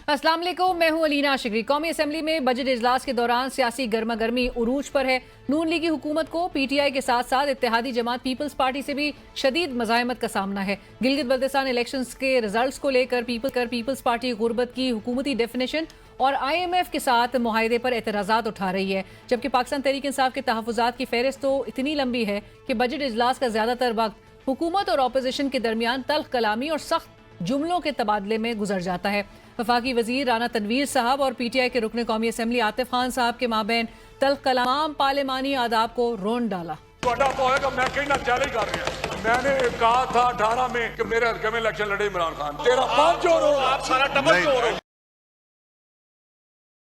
अस्सलाम वालेकुम, मैं हूं अलीना शिकरी। कौमी असम्बली में बजट इजलास के दौरान सियासी गर्मा गर्मी उरूज पर है। नून लीगी हुकूमत को पीटीआई के साथ साथ इत्तेहादी जमात पीपल्स पार्टी से भी शदीद मज़ाहमत का सामना है। गिलगित बल्तिस्तान इलेक्शंस के रिजल्ट्स को लेकर पीपल्स पार्टी गुर्बत की हुकूमती डेफिनेशन और IMF के साथ मुआहदे पर एतराज़ात उठा रही है, जबकि पाकिस्तान तहरीक इंसाफ के तहफ़्फ़ुज़ात की फहरिस्त तो इतनी लंबी है कि बजट इजलास का ज़्यादातर वक्त हुकूमत और अपोजिशन के दरमियान तल्ख कलामी और सख्त जुमलों के तबादले में गुजर जाता है। वफाकी वजीर राना तनवीर साहब और PTI के रुकन कौमी असम्बली आतिफ खान साहब के माबैन तल्ख कलाम पार्लिमानी आदाब को रोन डाला। मैं कहना चैलेंज कर रहा हूं। मैंने कहा था 18 में कि मेरे हल्के में इलेक्शन लड़े इमरान खान, तेरा 5 और आप सारा डबल हो।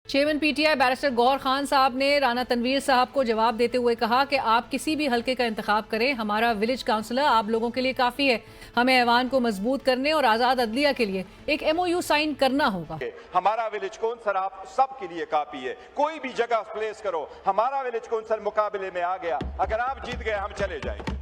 Chairman PTI barrister Gauhar Khan साहब ने राना तनवीर साहब को जवाब देते हुए कहा कि आप किसी भी हल्के का इंतखाब करें, हमारा विलेज काउंसलर आप लोगों के लिए काफ़ी है। हमें ऐवान को मजबूत करने और आज़ाद अदलिया के लिए एक MOU साइन करना होगा। हमारा विलेज काउंसलर आप सब के लिए काफ़ी है। कोई भी जगह प्लेस करो, हमारा विलेज काउंसलर मुकाबले में आ गया, अगर आप जीत गए हम चले जाएंगे।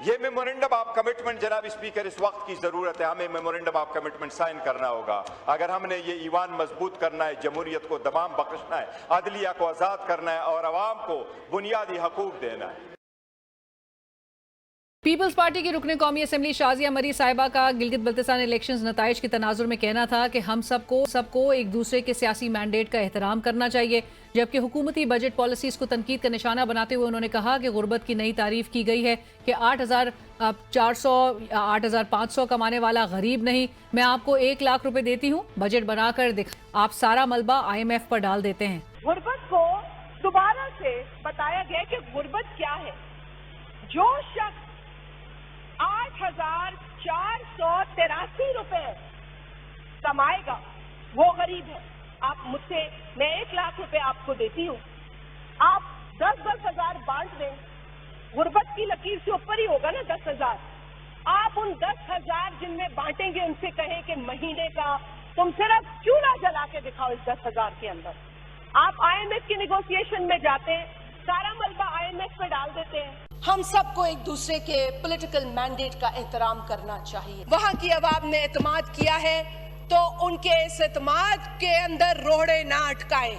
ये मेमोरेंडम ऑफ कमिटमेंट जनाब स्पीकर इस वक्त की जरूरत है। हमें मेमोरेंडम ऑफ कमिटमेंट साइन करना होगा। अगर हमने ये ईवान मजबूत करना है, जमहूरियत को दमाम बख्शना है, अदलिया को आज़ाद करना है और अवाम को बुनियादी हकूक देना है। पीपल्स पार्टी की रुकने कौमी असम्बली शाजिया मरी साहिबा का गिलगित बल्तिस्तान इलेक्शंस नताइज के तनाजुर में कहना था कि हम सबको एक दूसरे के सियासी मैंडेट का एहतराम करना चाहिए, जबकि हुकूमती बजट पॉलिसीज को तनकीद का निशाना बनाते हुए उन्होंने कहा कि गुर्बत की नई तारीफ की गई है कि 8,500 कमाने वाला गरीब नहीं, मैं आपको 1 लाख रुपए देती हूँ, बजट बनाकर दिखा, आप सारा मलबा IMF पर डाल देते हैं। गुर्बत को दोबारा से बताया गया कि गुर्बत क्या है। जो शख्स 8,483 रुपए कमाएगा वो गरीब है। आप मुझसे, मैं 1 लाख रुपए आपको देती हूँ, आप 10-10 हजार बांट दें, गुर्बत की लकीर से ऊपर ही होगा ना 10,000। आप उन 10,000 जिनमें बांटेंगे उनसे कहें कि महीने का तुम सिर्फ चूल्हा जला के दिखाओ इस 10,000 के अंदर। आप IMF की निगोशिएशन में जाते हैं, सारा मलबा IMF पे डाल देते हैं। हम सबको एक दूसरे के पॉलिटिकल मैंडेट का एहतराम करना चाहिए। वहाँ की आवाम ने एतमाद किया है तो उनके इस एतमाद के अंदर रोड़े ना अटकाएं।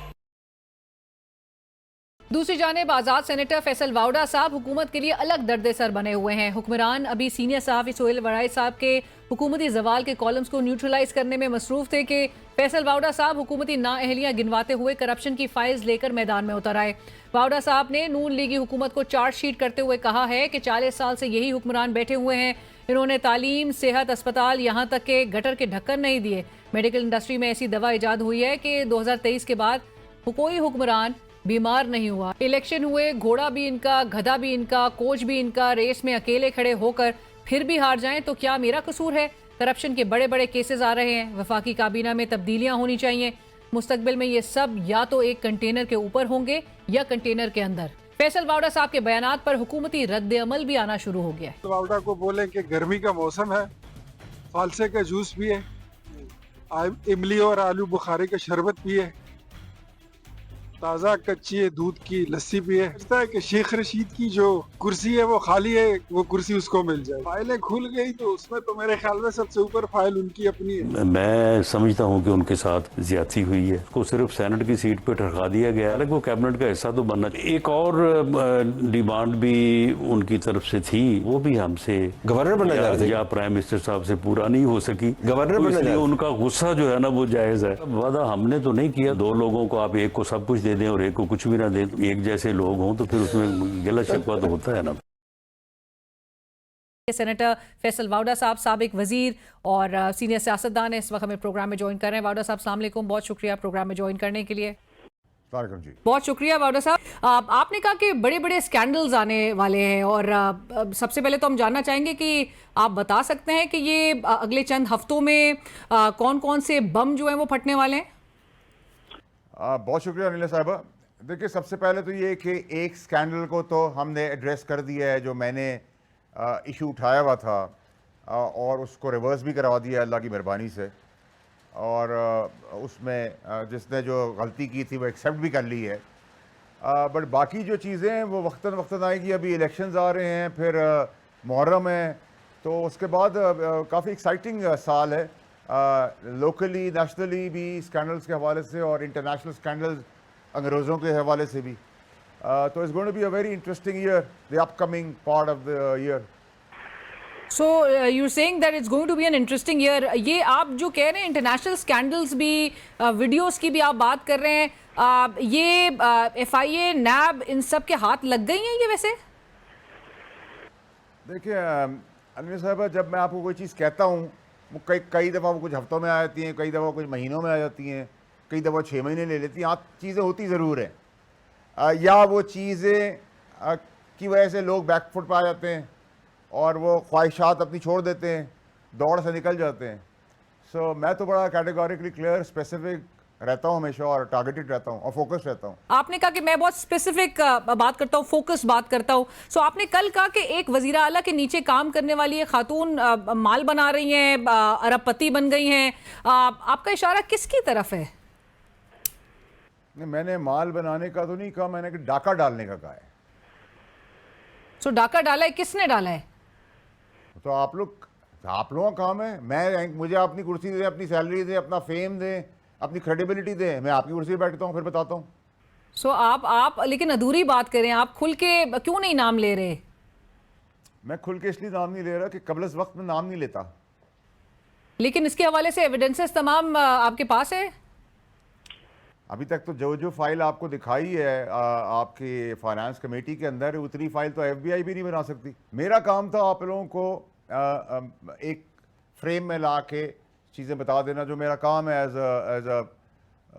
दूसरी जानिब आज़ाद सेनेटर फैसल वाउडा साहब हुकूमत के लिए अलग दर्द सर बने हुए हैं। हुक्मरान अभी सीनियर सहाफ़ी सोहेल वराई साहब के हुकूमती जवाल के कॉलम्स को न्यूट्रलाइज करने में मसरूफ थे कि फैसल वाउडा साहब हुकूमती नाअहलियाँ गिनवाते हुए करप्शन की फाइल्स लेकर मैदान में उतर आए। वाउडा साहब ने नून लीगी हुकूमत को चार्जशीट करते हुए कहा है कि 40 साल से यही हुक्मरान बैठे हुए हैं, इन्होंने तालीम, सेहत, अस्पताल, यहाँ तक के गटर के ढक्कन नहीं दिए। मेडिकल इंडस्ट्री में ऐसी दवा ईजाद हुई है कि 2023 के बाद कोई हुक्मरान बीमार नहीं हुआ। इलेक्शन हुए, घोड़ा भी इनका, गधा भी इनका, कोच भी इनका, रेस में अकेले खड़े होकर फिर भी हार जाएं तो क्या मेरा कसूर है? करप्शन के बड़े बड़े केसेस आ रहे हैं, वफाकी काबीना में तब्दीलियां होनी चाहिए। मुस्तकबिल में ये सब या तो एक कंटेनर के ऊपर होंगे या कंटेनर के अंदर। फैसल वाउडा साहब के बयानात पर हुकूमती रद्द अमल भी आना शुरू हो गया है। वाउडा को बोले कि गर्मी का मौसम है, फालसे का जूस पिए, इमली और आलू बुखारे का शरबत पिए, ताज़ा कच्ची दूध की लस्सी पिए। लगता है कि शेख रशीद की जो कुर्सी है वो खाली है, वो कुर्सी उसको मिल जाए। फाइलें खुल गई तो उसमें तो मेरे ख्याल में सबसे ऊपर फाइल उनकी अपनी है। मैं समझता हूँ कि उनके साथ ज्यादती हुई है, उसको सिर्फ सेनेट की सीट पे ठहरा दिया गया है, वो कैबिनेट का हिस्सा तो बनना। एक और डिमांड भी उनकी तरफ से थी, वो भी हमसे गवर्नर बनना चाह रहे थे या प्राइम मिनिस्टर साहब से पूरा नहीं हो सकी। गवर्नर बनना चाह रहे थे। उनका गुस्सा जो है ना वो जायज है। वादा हमने तो नहीं किया 2 लोगों को आप एक को सब कुछ दे दें और एक को कुछ भी ना दें, तो एक जैसे लोग हों तो फिर उसमें गिला शिकवा तो होता है ना। सेनेटर फैसल वाउडा साहब साबिक वजीर और सीनियर सियासतदान इस वक्त हमें प्रोग्राम में ज्वाइन कर रहे हैं। वाउडा साहब अस्सलाम वालेकुम, बहुत शुक्रिया प्रोग्राम में ज्वाइन करने के लिए। बहुत शुक्रिया वाउडा साहब। आपने कहा कि बड़े बड़े स्कैंडल्स आने वाले हैं और सबसे पहले तो हम जानना चाहेंगे कि आप बता सकते हैं कि ये अगले चंद हफ्तों में कौन कौन से बम जो हैं वो फटने वाले हैं? बहुत शुक्रिया अनिला साहबा। देखिए, सबसे पहले तो ये कि एक स्कैंडल को तो हमने एड्रेस कर दिया है, जो मैंने इशू उठाया हुआ था, और उसको रिवर्स भी करवा दिया अल्लाह की मेहरबानी से। और उसमें जिसने जो गलती की थी वो एक्सेप्ट भी कर ली है। बट बाकी जो चीज़ें हैं वो वक्तन वक्तन आएगी। अभी इलेक्शंस आ रहे हैं, फिर मुहर्रम है, तो उसके बाद काफ़ी एक्साइटिंग साल है। लोकली नेशनली भी स्कैंडल्स के हवाले से और इंटरनेशनल स्कैंडल्स अंग्रेज़ों के हवाले से भी। तो it's going to be a very interesting year, the upcoming part of the year. So you saying that it's going to be an interesting year. ये आप जो कह रहे हैं इंटरनेशनल स्कैंडल्स भी, वीडियोस की भी आप बात कर रहे हैं, ये FIA, NAB इन सब के हाथ लग गई हैं ये वैसे? देखिए अनिल साहब, जब मैं आपको कोई चीज़ कहता हूँ वो कई दफ़ा वो कुछ हफ्तों में आ जाती हैं, कई दफ़ा कुछ महीनों में आ जाती हैं, कई दफ़ा 6 महीने ले लेती हैं। आप चीज़ें होती ज़रूर हैं, या वो चीज़ें की वजह से लोग बैकफुट पर आ जाते हैं और वो ख्वाहिशात अपनी छोड़ देते हैं, दौड़ से निकल जाते हैं। सो मैं तो बड़ा कैटेगोरिकली क्लियर, स्पेसिफिक रहता हूँ हमेशा और टारगेटेड रहता हूँ और फोकस रहता हूँ। आपने कहा कि मैं बहुत स्पेसिफिक बात करता हूँ, फोकस बात करता हूँ। सो आपने कल कहा कि एक वजीर आला के नीचे काम करने वाली एक खातून माल बना रही हैं, अरबपति बन गई हैं। आपका इशारा किसकी तरफ है? नहीं, मैंने माल बनाने का तो नहीं कहा, मैंने डाका डालने का कहा है। सो डाका डाला है, किसने डाला है? तो आप लोगों का काम है। मुझे अपनी कुर्सी दे, अपनी सैलरी दे, अपना फेम दे, अपनी क्रेडिबिलिटी दे, मैं आपकी कुर्सी पर बैठता हूँ, फिर बताता हूँ। सो आप लेकिन अधूरी बात करें, आप खुल के क्यों नहीं नाम ले रहे? मैं खुल के इसलिए नाम नहीं ले रहा कि कबल इस वक्त में नाम नहीं लेता। लेकिन इसके हवाले से एविडेंसेस तमाम आपके पास है। अभी तक तो जो फाइल आपको दिखाई है आपके फाइनेंस कमेटी के अंदर, उतनी फाइल तो FBI भी नहीं बना सकती। मेरा काम था आप लोगों को एक फ्रेम में ला के चीज़ें बता देना, जो मेरा काम है एज अ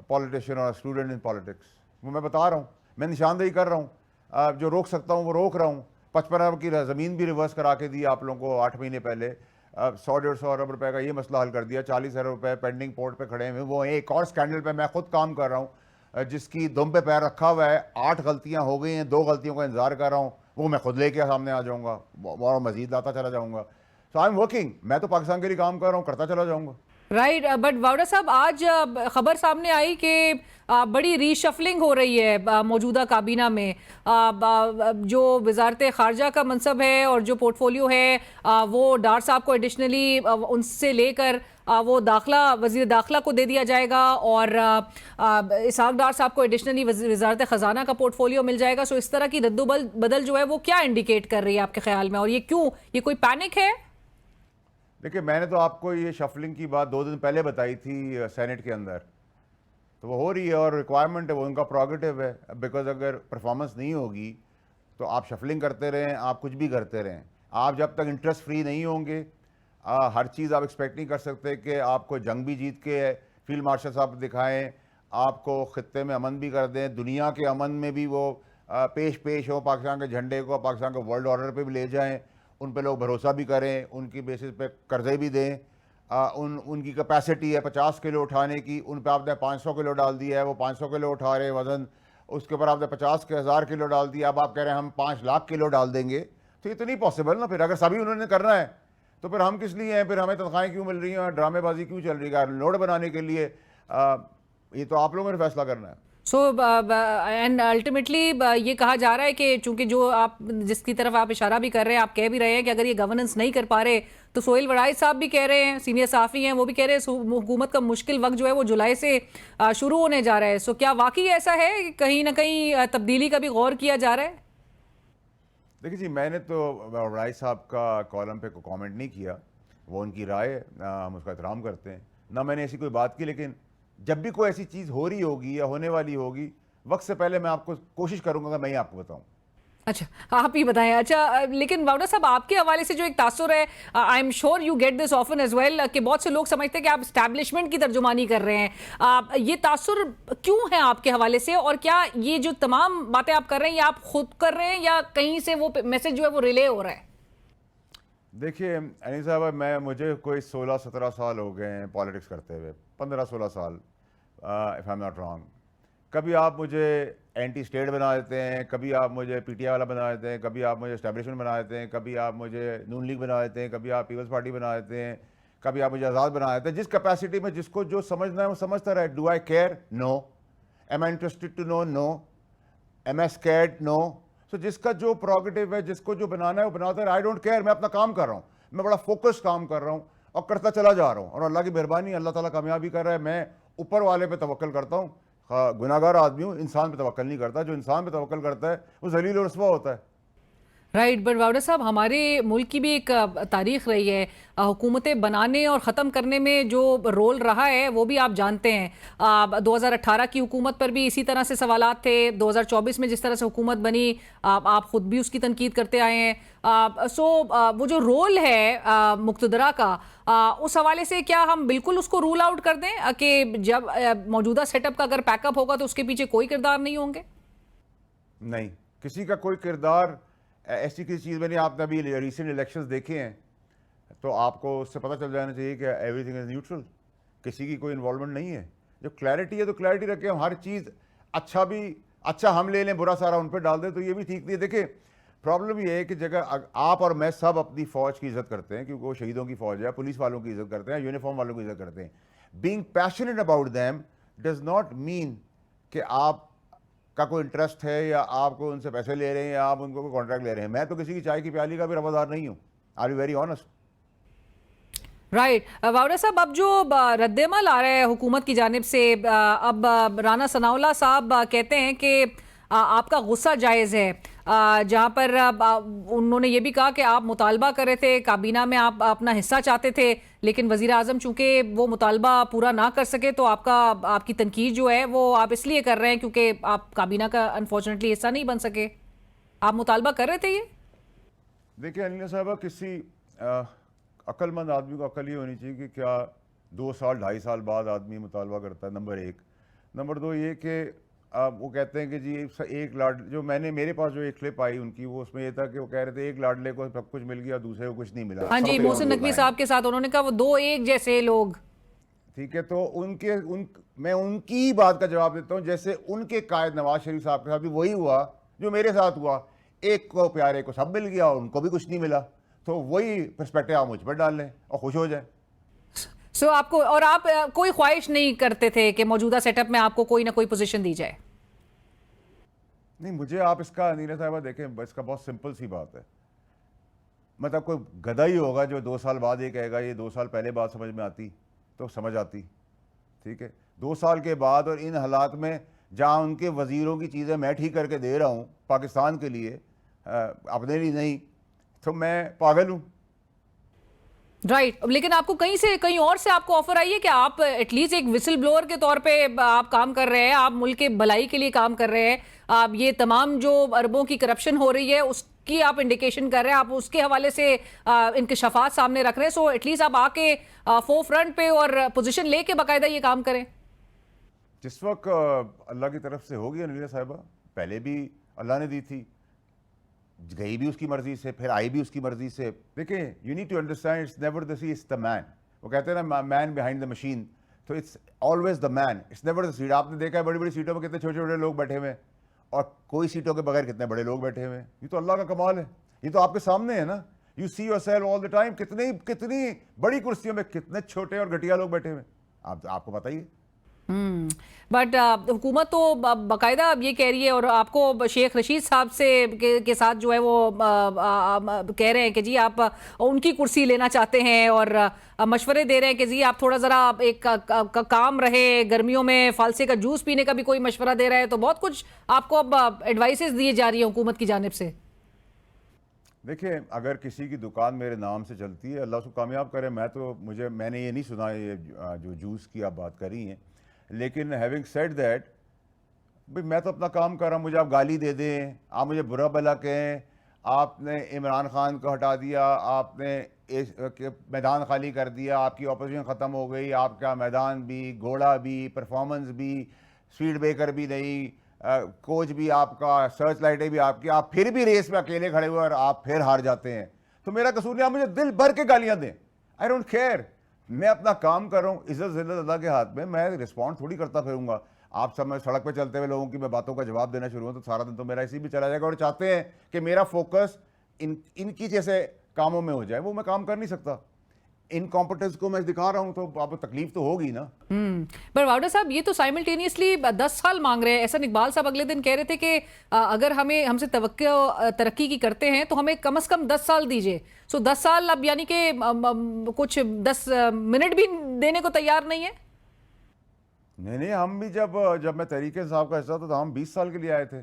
पॉलिटिशियन और स्टूडेंट इन पॉलिटिक्स। वो मैं बता रहा हूँ, मैं निशानदेही कर रहा हूँ, जो रोक सकता हूँ वो रोक रहा हूँ। 55 अरब की ज़मीन भी रिवर्स करा के दी आप लोगों को 8 महीने पहले। 100-150 अरब रुपए का ये मसला हल कर दिया। 40 अरब रुपए पेंडिंग पोर्ट पे खड़े हैं। वो एक और स्कैंडल पे मैं खुद काम कर रहा हूँ, जिसकी दुम पे पैर रखा हुआ है। 8 गलतियाँ हो गई हैं, 2 गलतियों का इंतजार कर रहा हूँ, वो मैं खुद लेके सामने आ जाऊँगा और मजीद लाता चला जाऊँगा। सो आई एम वर्किंग, मैं तो पाकिस्तान के लिए काम कर रहा हूँ, करता चला जाऊँगा। राइट, बट वावड़ा साहब, आज खबर सामने आई कि बड़ी रीशफलिंग हो रही है मौजूदा काबीना में। जो वजारत खारजा का मनसब है और जो पोर्टफोलियो है वो डार साहब को एडिशनली उनसे लेकर वो वजीर दाखिला को दे दिया जाएगा और इसहाक डार साहब को एडिशनली वजारत ख़जाना का पोर्टफोलियो मिल जाएगा। सो इस तरह की रद्दोबदल जो है वो क्या इंडिकेट कर रही है आपके ख्याल में, और ये क्यों, ये कोई पैनिक है? देखिए, मैंने तो आपको ये शफलिंग की बात 2 दिन पहले बताई थी सेनेट के अंदर, तो वो हो रही है और रिक्वायरमेंट है, वो उनका प्रोगेटिव है। बिकॉज अगर परफॉर्मेंस नहीं होगी तो आप शफलिंग करते रहें, आप कुछ भी करते रहें, आप जब तक इंटरेस्ट फ्री नहीं होंगे हर चीज़ आप एक्सपेक्ट नहीं कर सकते कि आपको जंग भी जीत के फील्ड मार्शल साहब दिखाएं, आपको ख़ित्ते में अमन भी कर दें, दुनिया के अमन में भी वो पेश हो, पाकिस्तान के झंडे को पाकिस्तान के वर्ल्ड ऑर्डर पे भी ले जाएं, उन पे लोग भरोसा भी करें, उनकी बेसिस पे कर्जे भी दें। उनकी कैपेसिटी है 50 किलो उठाने की, उन पे आपने 500 किलो डाल दिया है, वो 500 किलो उठा रहे वज़न, उसके ऊपर आपने 50,000 किलो डाल दिया, अब आप कह रहे हैं हम 5 लाख किलो डाल देंगे, तो ये तो नहीं पॉसिबल ना। फिर अगर सभी उन्होंने करना है तो फिर हम किस लिए हैं, फिर हमें तनख्वाहें क्यों मिल रही हैं, ड्रामेबाजी क्यों चल रही है नोट बनाने के लिए? ये तो आप लोगों ने फैसला करना है। सो एंड अल्टीमेटली ये कहा जा रहा है कि चूंकि जो आप जिसकी तरफ आप इशारा भी कर रहे हैं, आप कह भी रहे हैं कि अगर ये गवर्नेंस नहीं कर पा रहे, तो सोहेल वड़ाई साहब भी कह रहे हैं, सीनियर सहाफ़ी हैं, वो भी कह रहे हैं हुकूमत का मुश्किल वक्त जो है वो जुलाई से शुरू होने जा रहा है। सो क्या वाकई ऐसा है कि कहीं ना कहीं तब्दीली का भी गौर किया जा रहा है? देखिए जी, मैंने तो वड़ाई साहब का कॉलम पे कोई कमेंट नहीं किया, वो उनकी राय है, हम उसका एहतराम करते हैं, ना मैंने ऐसी कोई बात की। लेकिन जब भी कोई ऐसी चीज़ हो रही होगी या होने वाली होगी, वक्त से पहले मैं आपको कोशिश करूंगा मैं ही आपको बताऊं। अच्छा, आप ही बताएं। अच्छा, लेकिन वावड़ा साहब, आपके हवाले से जो एक तासुर है, I am sure you get this often as well, कि बहुत से लोग समझते हैं कि आप एस्टैब्लिशमेंट की तर्जुमानी कर रहे हैं। ये तासुर क्यों है आपके हवाले से, और क्या ये जो तमाम बातें आप कर रहे हैं ये आप खुद कर रहे हैं या कहीं से वो मैसेज जो है वो रिले हो रहा है? देखिए अनिल साहब, मुझे कोई 16-17 साल हो गए हैं पॉलिटिक्स करते हुए, 15-16 साल if I am not wrong. कभी आप मुझे एंटी स्टेट बना देते हैं, कभी आप मुझे PTI वाला बना देते हैं, कभी आप मुझे एस्टैब्लिशमेंट बना देते हैं, कभी आप मुझे नून लीग बना देते हैं, कभी आप पीपल्स पार्टी बना देते हैं, कभी आप मुझे आज़ाद बना देते हैं। जिस कैपेसिटी में जिसको जो समझना है वो समझता रहे। Do I care? No. Am I interested to know? No. Am I scared? No. So जिसका जो प्रोगेटिव है, जिसको जो बनाना है वो बनाता है। आई डोंट केयर, मैं अपना काम कर रहा हूँ, मैं बड़ा फोकस काम कर रहा हूँ। और करता चला जा रहा हूँ, और अल्लाह की मेहरबानी, अल्लाह ताला कामयाबी कर रहा है। मैं ऊपर वाले पे तवक्कल करता हूँ, गुनाहगार आदमी हूँ, इंसान पे तवक्कल नहीं करता। जो इंसान पे तवक्कल करता है वो जलील और रुस्वा होता है। राइट, बट वावड़ा साहब, हमारे मुल्क की भी एक तारीख रही है हुकूमतें बनाने और ख़त्म करने में, जो रोल रहा है वो भी आप जानते हैं। 2018 की हुकूमत पर भी इसी तरह से सवालात थे। 2024 में जिस तरह से हुकूमत बनी, आप ख़ुद भी उसकी तनकीद करते आए हैं। वो जो रोल है मुक़्तदरा का, उस हवाले से क्या हम बिल्कुल उसको रूल आउट कर दें कि जब मौजूदा सेटअप का अगर पैकअप होगा तो उसके पीछे कोई किरदार नहीं होंगे? नहीं, किसी का कोई किरदार ऐसी किसी चीज़ में नहीं। आपने अभी रिसेंट इलेक्शंस देखे हैं तो आपको उससे पता चल जाना चाहिए कि एवरीथिंग इज़ न्यूट्रल, किसी की कोई इन्वॉल्वमेंट नहीं है। जो क्लैरिटी है तो क्लैरिटी रखें, हम हर चीज़ अच्छा हम ले लें, बुरा सारा उन पर डाल दें, तो ये भी ठीक नहीं है। देखिए, प्रॉब्लम ये है कि जगह आप और मैं सब अपनी फ़ौज की इज़्ज़त करते हैं, क्योंकि वो शहीदों की फ़ौज है, पुलिस वालों की इज़्ज़त करते हैं, यूनिफॉर्म वालों की इज़्ज़त करते हैं। Being passionate about them does not mean कि आप का कोई इंटरेस्ट है या आपको उनसे पैसे ले रहे हैं या आप उनको कोई कॉन्ट्रैक्ट ले रहे हैं। मैं तो किसी की चाय की प्याली का भी रवादार नहीं हूँ, आई be very honest. Right, Vawda साहब, अब जो रद्देमल आ रहा है हुकूमत की जानिब से, अब राना सनाउल्लाह साहब कहते हैं कि आपका गुस्सा जायज़ है, जहाँ पर उन्होंने ये भी कहा कि आप मुतालबा कर रहे थे, काबीना में आप अपना हिस्सा चाहते थे, लेकिन वज़ीर आज़म चूँकि वो मुतालबा पूरा ना कर सके तो आपकी तनकीद जो है वो आप इसलिए कर रहे हैं क्योंकि आप काबीना का अनफॉर्चुनेटली हिस्सा नहीं बन सके। आप मुतालबा कर रहे थे ये? देखिए अनिल साहब, किसी अक्लमंद आदमी को अक्ल ये होनी चाहिए कि क्या 2 साल 2.5 साल बाद आदमी मुतालबा करता है, नंबर 1। नंबर 2 ये कि वो कहते हैं कि जी एक लाड, जो मेरे पास जो एक क्लिप आई उनकी, वो उसमें ये था कि वो कह रहे थे एक लाडले को सब कुछ मिल गया, दूसरे को कुछ नहीं मिला। हाँ जी, मोहसिन नकवी साहब के साथ उन्होंने कहा वो 2 एक जैसे लोग। ठीक है, तो मैं उनकी बात का जवाब देता हूँ। जैसे उनके कायद नवाज शरीफ साहब के साथ भी वही हुआ जो मेरे साथ हुआ, एक को प्यारे को सब मिल गया और उनको भी कुछ नहीं मिला। तो वही पर्सपेक्टिव आप मुझ पर डाल लें और खुश हो जाए। आप कोई ख्वाहिश नहीं करते थे कि मौजूदा सेटअप में आपको कोई ना कोई पोजीशन दी जाए? नहीं, मुझे आप इसका अनिला साहबा देखें, इसका बहुत सिंपल सी बात है। मतलब कोई गधा ही होगा जो 2 साल बाद ये कहेगा ये 2 साल पहले बात समझ में आती तो समझ आती। ठीक है, 2 साल के बाद और इन हालात में जहाँ उनके वजीरों की चीज़ें मैं ठीक करके दे रहा हूँ पाकिस्तान के लिए, अपने लिए नहीं, तो मैं पागल हूँ। राइट, लेकिन आपको कहीं और से आपको ऑफर आई है कि आप एटलीस्ट एक विसल ब्लोअर के तौर पे आप काम कर रहे हैं, आप मुल्क के भलाई के लिए काम कर रहे हैं, आप ये तमाम जो अरबों की करप्शन हो रही है उसकी आप इंडिकेशन कर रहे हैं, आप उसके हवाले से इंकशाफात सामने रख रहे हैं। सो एटलीस्ट आप आके फोर फ्रंट पे और पोजीशन लेके बाकायदा ये काम करें। जिस वक्त अल्लाह की तरफ से होगी अनिला साहिबा, पहले भी अल्लाह ने दी थी, गई भी उसकी मर्जी से, फिर आई भी उसकी मर्जी से। देखिए, you need to understand it's never the seat, it's the man. वो कहते हैं ना, मैन बिहाइंड द मशीन, तो it's always the man, it's never the seat. आपने देखा है बड़ी बड़ी सीटों में कितने छोटे छोटे लोग बैठे हुए हैं और कोई सीटों के बगैर कितने बड़े लोग बैठे हुए हैं। ये तो अल्लाह का कमाल है, ये तो आपके सामने है ना। You see yourself all the time, कितनी बड़ी कुर्सियों में कितने छोटे और घटिया लोग बैठे हुए हैं, आपको बताइए। बट हुकूमत तो बाकायदा अब ये कह रही है, और आपको शेख रशीद साहब से के साथ जो है वो कह रहे हैं कि जी आप उनकी कुर्सी लेना चाहते हैं और मशवरे दे रहे हैं कि जी आप थोड़ा ज़रा एक काम रहे, गर्मियों में फालसे का जूस पीने का भी कोई मशवरा दे रहा है। तो बहुत कुछ आपको अब एडवाइसेस दिए जा रही है हुकूमत की जानिब से। देखिए, अगर किसी की दुकान मेरे नाम से चलती है, अल्लाह उसको कामयाब करे। मैंने ये नहीं सुना ये जो जूस की आप बात करी हैं, लेकिन हैविंग सेड दैट, भाई मैं तो अपना काम कर रहा हूँ। मुझे आप गाली दे दें, आप मुझे बुरा भला कहें, आपने इमरान खान को हटा दिया, आपने मैदान खाली कर दिया, आपकी ऑपोजिशन ख़त्म हो गई, आपका मैदान भी, घोड़ा भी, परफॉर्मेंस भी, स्पीड ब्रेकर भी नहीं, कोच भी आपका, सर्च लाइटें भी आपकी, आप फिर भी रेस में अकेले खड़े हुए और आप फिर हार जाते हैं। तो मेरा कसूर नहीं, आप मुझे दिल भर के गालियाँ दें, आई डोंट केयर। मैं अपना काम कर रहा हूँ, इज्जत जिल्लत अल्लाह के हाथ में, मैं रिस्पॉन्ड थोड़ी करता फिरूंगा। आप सब सड़क पे चलते हुए लोगों की मैं बातों का जवाब देना शुरू हूँ तो सारा दिन तो मेरा इसी भी चला जाएगा। और चाहते हैं कि मेरा फोकस इनकी जैसे कामों में हो जाए, वो मैं काम कर नहीं सकता। इनकॉम्पिटेंस को मैं दिखा रहा हूं तो अब तकलीफ तो होगी ना। पर वावड़ा साहब ये तो साइमल्टेनियसली 10 साल मांग रहे हैं। ऐसा इकबाल साहब अगले दिन कह रहे थे कि अगर हमसे तवक्को तरक्की की करते हैं तो हमें कम से कम 10 साल दीजिए। सो 10 साल अब यानी कि कुछ 10 मिनट भी देने को तैयार नहीं है। नहीं, हम भी जब मैं तहरीक इंसाफ का हिस्सा था तो हम 20 साल के लिए आए थे,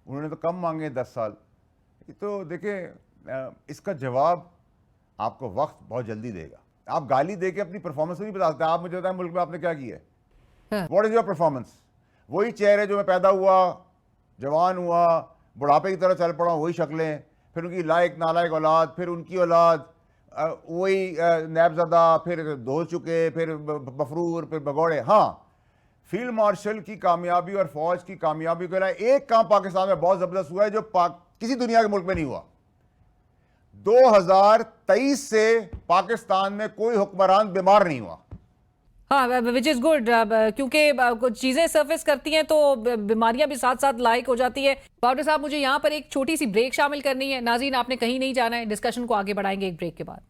उन्होंने तो कम मांगे 10 साल। तो देखिए इसका जवाब आपको वक्त बहुत जल्दी देगा। आप गाली दे के अपनी परफॉर्मेंस नहीं बता सकते। आप मुझे बताएं मुल्क में आपने क्या किया है, व्हाट इज योर परफॉर्मेंस? वही चेहरे जो मैं पैदा हुआ, जवान हुआ, बुढ़ापे की तरह चल पड़ा, वही शक्लें, फिर उनकी लायक नालायक औलाद, फिर उनकी औलाद, वही नैबज़दा, फिर धो चुके, फिर बफरूर, फिर भगौड़े। हाँ, फील्ड मार्शल की कामयाबी और फौज की कामयाबी के अलावा एक काम पाकिस्तान में बहुत जबरदस्त हुआ है जो किसी दुनिया के मुल्क में नहीं हुआ। 2023 से पाकिस्तान में कोई हुक्मरान बीमार नहीं हुआ। हाँ, विच इज गुड, क्योंकि कुछ चीजें सरफेस करती हैं तो बीमारियां भी साथ साथ लायक हो जाती है। वावड़ा साहब, मुझे यहाँ पर एक छोटी सी ब्रेक शामिल करनी है। नाज़रीन, आपने कहीं नहीं जाना है, डिस्कशन को आगे बढ़ाएंगे एक ब्रेक के बाद।